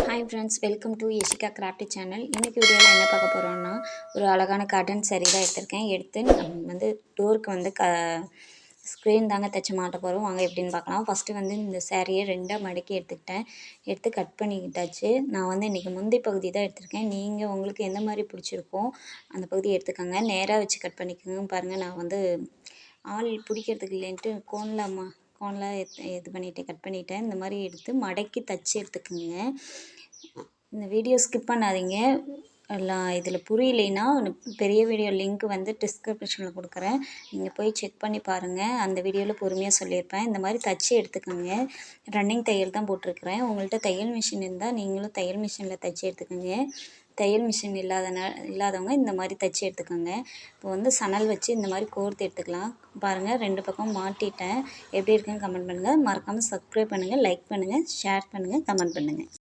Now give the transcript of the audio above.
Hi friends, welcome to Yashika craft channel. இன்றைக்கி வீடியோவில் என்ன பார்க்க போகிறோன்னா, ஒரு அழகான காட்டன் saree தான் எடுத்திருக்கேன். எடுத்து நம்ம டோருக்கு ஸ்க்ரீன் தாங்க தைச்சி மாட்ட போகிறோம். வாங்க எப்படின்னு பார்க்கலாம். ஃபஸ்ட்டு இந்த சாரியை ரெண்டாக மடக்கி எடுத்து கட் பண்ணிக்கிட்டாச்சு. நான் இன்றைக்கி முந்தி பகுதி தான் எடுத்திருக்கேன். நீங்கள் உங்களுக்கு எந்த மாதிரி பிடிச்சிருக்கோ அந்த பகுதியை எடுத்துக்கோங்க. நேராக வச்சு கட் பண்ணிக்கோங்க. பாருங்கள், நான் ஆள் பிடிக்கிறதுக்கு இல்லைன்ட்டு கோனில் இது பண்ணிவிட்டு கட் பண்ணிவிட்டேன். இந்த மாதிரி எடுத்து மடக்கி தைச்சி எடுத்துக்கோங்க. இந்த வீடியோ ஸ்கிப் பண்ணாதீங்க. எல்லாம் இதில் புரியலைன்னா பெரிய வீடியோ லிங்க் டிஸ்கிரிப்ஷனில் கொடுக்குறேன். நீங்கள் போய் செக் பண்ணி பாருங்கள். அந்த வீடியோவில் பொறுமையாக சொல்லியிருப்பேன். இந்த மாதிரி தைச்சி எடுத்துக்கோங்க. ரன்னிங் தையல் தான் போட்டிருக்கிறேன். உங்கள்கிட்ட தையல் மிஷின் இருந்தால் நீங்களும் தையல் மிஷினில் தைச்சி எடுத்துக்கோங்க. தையல் மிஷின் இல்லாதவங்க இந்த மாதிரி தைச்சி எடுத்துக்கோங்க. இப்போ சணல் வச்சு இந்த மாதிரி கோர்த்து எடுத்துக்கலாம். பாருங்கள், 2 பக்கம் மாட்டிட்டேன். எப்படி இருக்குன்னு கமெண்ட் பண்ணுங்கள். மறக்காமல் சப்ஸ்கிரைப் பண்ணுங்கள், லைக் பண்ணுங்கள், ஷேர் பண்ணுங்கள், கமெண்ட் பண்ணுங்கள்.